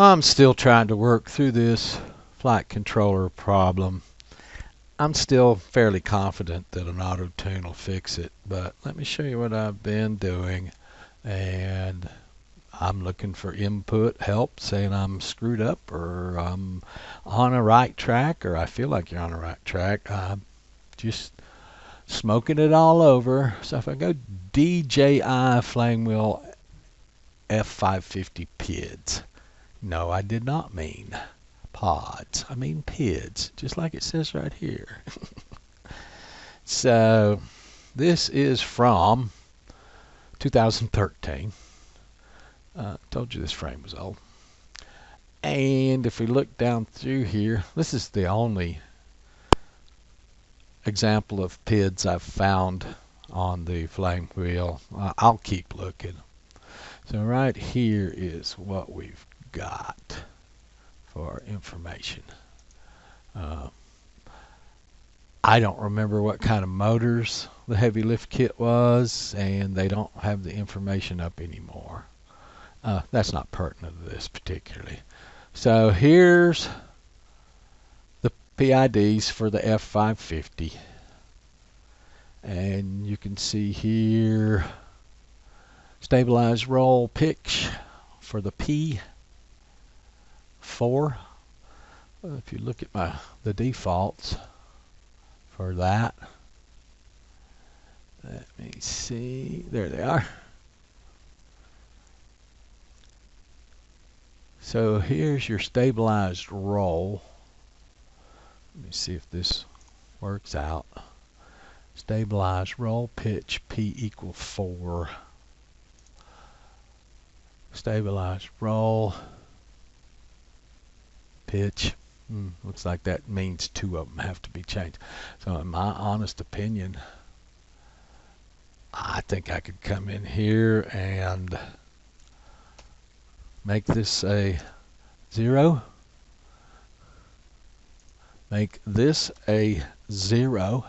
I'm still trying to work through this flight controller problem. I'm still fairly confident that an auto tune will fix it, but let me show you what I've been doing. And I'm looking for input help, saying I'm screwed up or I'm on a right track, or I feel like you're on a right track. I'm just smoking it all over. So if I go DJI flame wheel F550 PIDs. No, I did not mean pods. I mean PIDs, just like it says right here. So this is from 2013. Told you this frame was old. And if we look down through here, this is the only example of PIDs I've found on the flame wheel. I'll keep looking. So right here is what we've got for information. I don't remember what kind of motors the heavy lift kit was, and they don't have the information up anymore. That's not pertinent to this particularly. So here's the PIDs for the F550, and you can see here stabilized roll pitch for the P4. If you look at the defaults for that, let me see, there they are. So here's your stabilized roll. Let me see if this works out. Stabilized roll pitch P equals 4. Stabilized roll pitch. Looks like that means 2 of them have to be changed. So in my honest opinion, I think I could come in here and make this a 0. Make this a 0.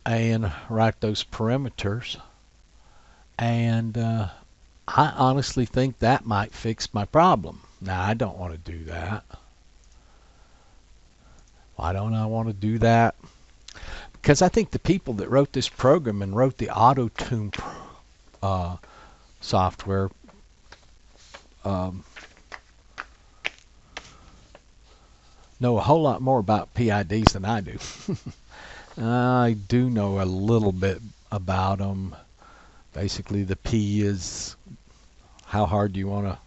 And write those parameters. And I honestly think that might fix my problem. Now, I don't want to do that. Why don't I want to do that? Because I think the people that wrote this program and wrote the auto-tune software know a whole lot more about PIDs than I do. I do know a little bit about them. Basically, the P is how hard do you want to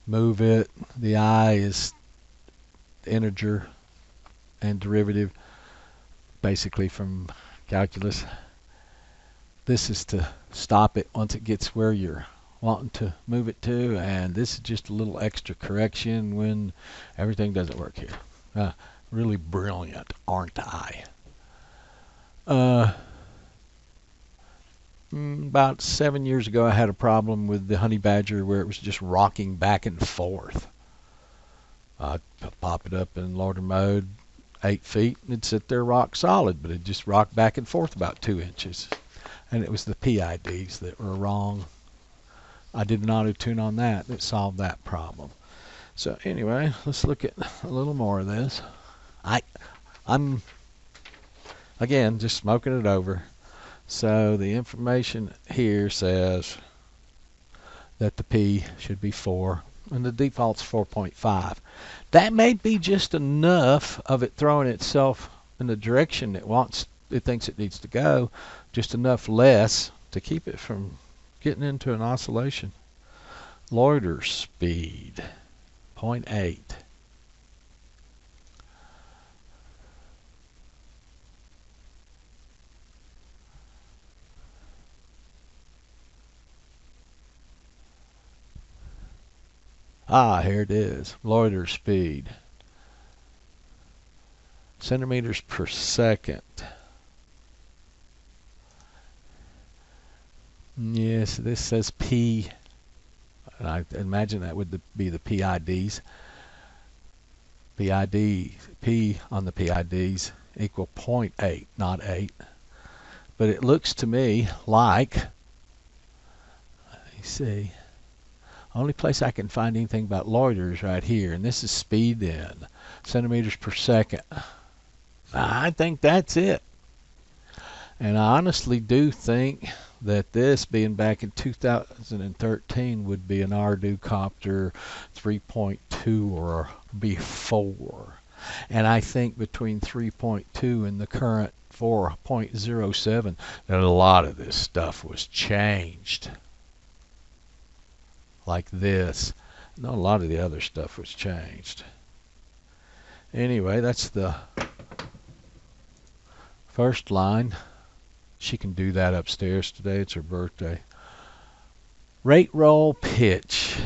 move it. The I is integer and derivative, basically from calculus. This is to stop it once it gets where you're wanting to move it to, and this is just a little extra correction when everything doesn't work here. Really brilliant, aren't I? About 7 years ago, I had a problem with the Honey Badger where it was just rocking back and forth. I'd pop it up in loader mode, 8 feet, and it'd sit there rock solid, but it just rocked back and forth about 2 inches. And it was the PIDs that were wrong. I did an auto-tune on that, and it solved that problem. So anyway, let's look at a little more of this. I'm, again, just smoking it over. So the information here says that the P should be 4, and the default's 4.5. That may be just enough of it throwing itself in the direction it thinks it needs to go, just enough less to keep it from getting into an oscillation. Loiter speed, 0.8. Here it is, loiter speed. Centimeters per second. Yes, this says P. I imagine that would be the PIDs. P on the PIDs equal 0.8, not 8. But it looks to me like, let me see, Only place I can find anything about loiter is right here, and this is speed in centimeters per second. I think that's it. And I honestly do think that this, being back in 2013, would be an Ardocopter 3.2 or before. And I think between 3.2 and the current 4.07 that a lot of this stuff was changed. Like this. No, a lot of the other stuff was changed. Anyway, that's the first line. She can do that upstairs today. It's her birthday. Rate, roll, pitch.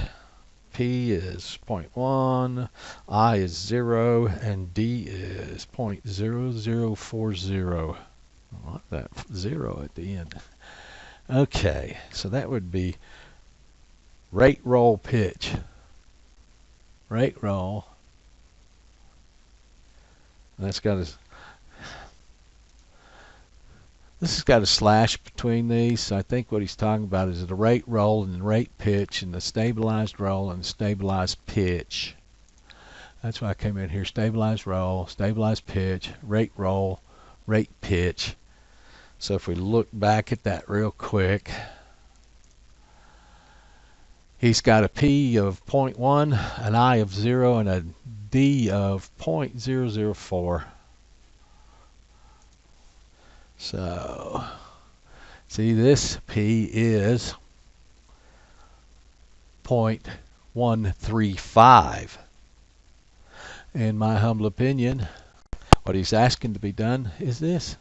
P is 0.1, I is 0, and D is 0.0040. I like that 0 at the end. Okay, so that would be rate, roll, pitch. Rate, roll. That's got a... This has got a slash between these, so I think what he's talking about is the rate roll and the rate pitch and the stabilized roll and the stabilized pitch. That's why I came in here. Stabilized roll, stabilized pitch, rate roll, rate pitch. So if we look back at that real quick, he's got a P of 0.1, an I of 0, and a D of 0.004. So, see, this P is 0.135. In my humble opinion, what he's asking to be done is this.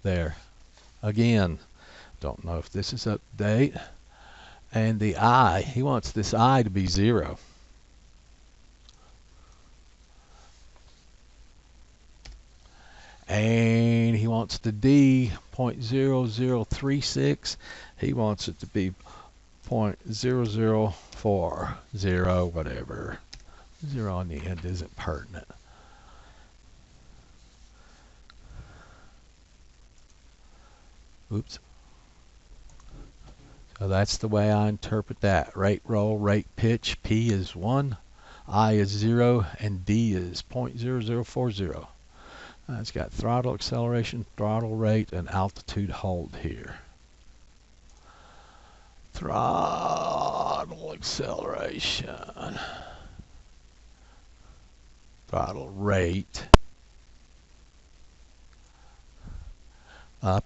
There. Again, don't know if this is up to date. And the I, he wants this I to be 0. And he wants the D 0.0036. He wants it to be 0.0040, whatever. 0 on the end isn't pertinent. Oops. So that's the way I interpret that. Rate, roll, rate, pitch. P is 1, I is 0, and D is 0.0040. It's got throttle acceleration, throttle rate, and altitude hold here. Throttle acceleration. Throttle rate.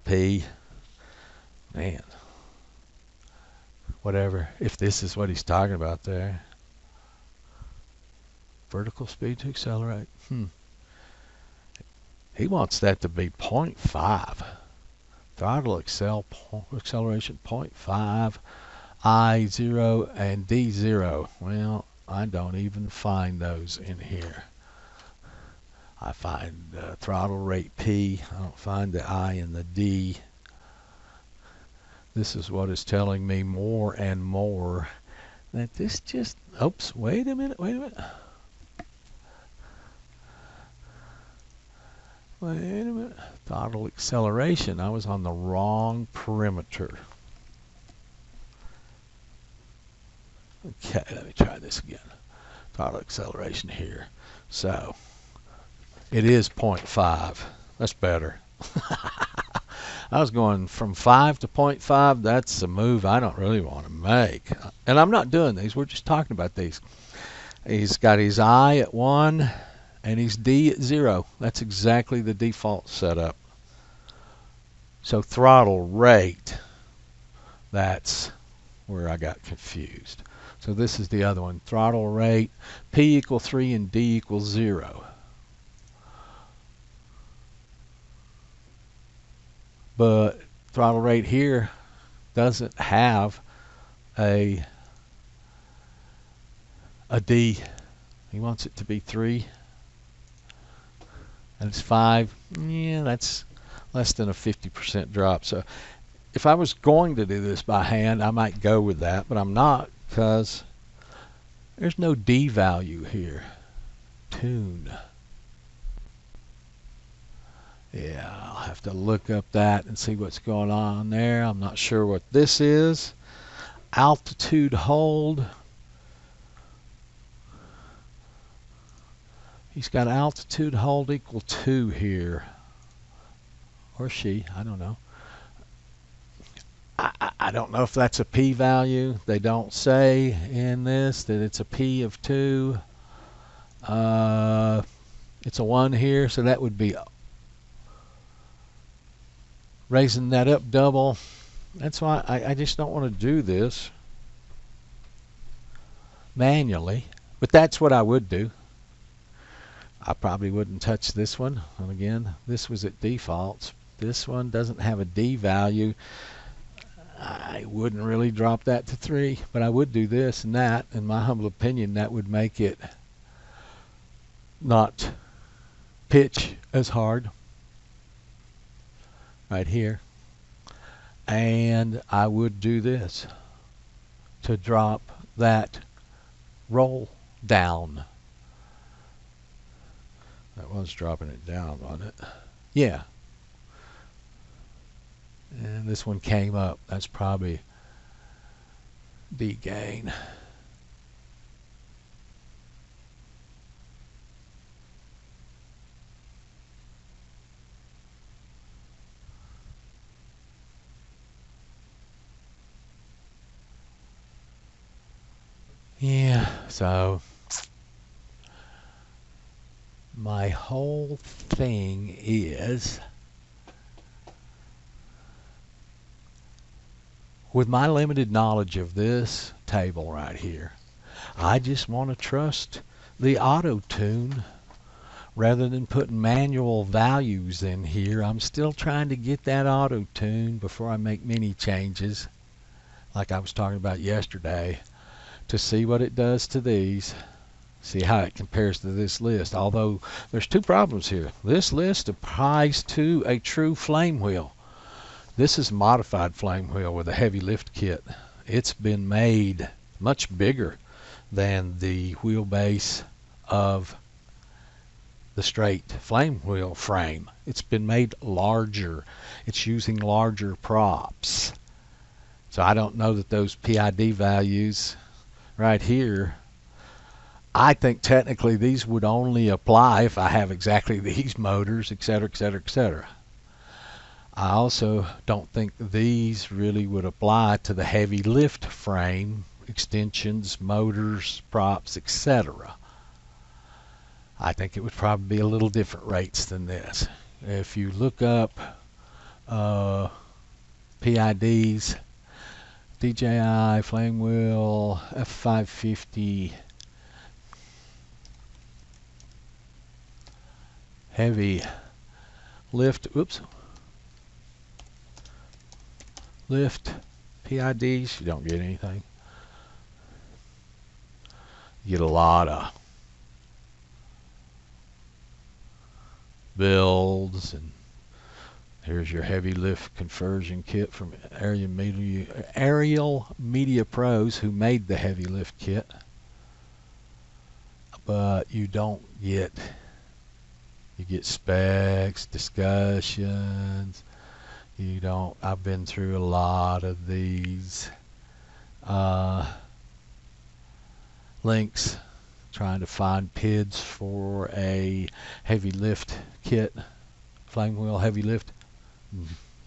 P. Man. Whatever. If this is what he's talking about there. Vertical speed to accelerate. He wants that to be 0.5. Throttle acceleration 0.5, I 0, and D 0. Well, I don't even find those in here. I find throttle rate P. I don't find the I and the D. This is what is telling me more and more that this just... Oops, wait a minute. Wait a minute. Throttle acceleration. I was on the wrong perimeter. Okay, let me try this again. Throttle acceleration here. So, it is 0.5. That's better. I was going from 5 to 0.5. That's a move I don't really want to make. And I'm not doing these. We're just talking about these. He's got his I at 1. And he's D at 0. That's exactly the default setup. So throttle rate, that's where I got confused. So this is the other one. Throttle rate, P equals 3 and D equals 0. But throttle rate here doesn't have a D. He wants it to be 3. And it's 5. Yeah, that's less than a 50% drop. So if I was going to do this by hand, I might go with that, but I'm not, because there's no D value here. Tune. Yeah, I'll have to look up that and see what's going on there. I'm not sure what this is. altitude hold. He's got altitude hold equal 2 here. Or she, I don't know. I don't know if that's a p-value. They don't say in this that it's a p of 2. It's a 1 here, so that would be raising that up double. That's why I just don't want to do this manually. But that's what I would do. I probably wouldn't touch this one. And again, this was at defaults. This one doesn't have a D value. I wouldn't really drop that to 3, but I would do this and that. In my humble opinion, that would make it not pitch as hard right here. And I would do this to drop that roll down. That was dropping it down, wasn't it? Yeah. And this one came up. That's probably D gain. Yeah, so my whole thing is, with my limited knowledge of this table right here, I just want to trust the auto tune rather than putting manual values in here. I'm still trying to get that auto tune before I make many changes, like I was talking about yesterday, to see what it does to these, see how it compares to this list. Although there's two problems here. This list applies to a true flame wheel. This is a modified flame wheel with a heavy lift kit. It's been made much bigger than the wheelbase of the straight flame wheel frame. It's been made larger. It's using larger props. So I don't know that those PID values right here, I think technically these would only apply if I have exactly these motors, etc., etc., etc. I also don't think these really would apply to the heavy lift frame, extensions, motors, props, etc. I think it would probably be a little different rates than this. If you look up PIDs, DJI flame wheel, F550 heavy lift, lift PIDs, you don't get anything. You get a lot of builds, and here's your heavy lift conversion kit from Aerial Media Pros, who made the heavy lift kit. But you don't get, you get specs, discussions. You don't, I've been through a lot of these links trying to find PIDs for a heavy lift kit, flame wheel heavy lift.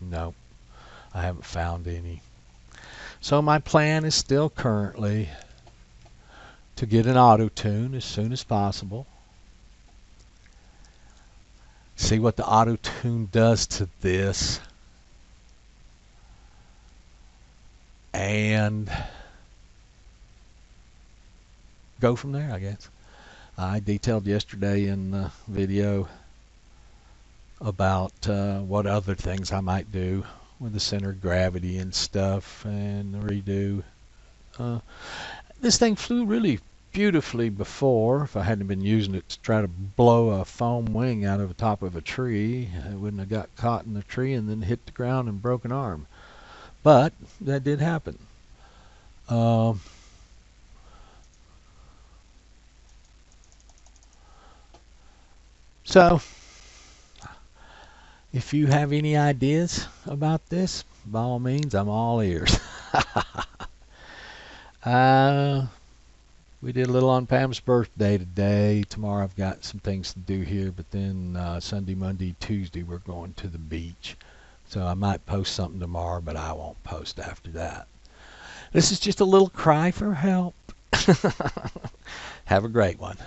No, I haven't found any. So my plan is still currently to get an auto tune as soon as possible. See what the auto tune does to this. And go from there, I guess. I detailed yesterday in the video about what other things I might do with the center of gravity and stuff, and redo. This thing flew really beautifully before. If I hadn't been using it to try to blow a foam wing out of the top of a tree, it wouldn't have got caught in the tree and then hit the ground and broke an arm. But that did happen. So if you have any ideas about this, by all means, I'm all ears. Uh, we did a little on Pam's birthday today. Tomorrow I've got some things to do here, but then Sunday, Monday, Tuesday we're going to the beach. So I might post something tomorrow, but I won't post after that. This is just a little cry for help. Have a great one.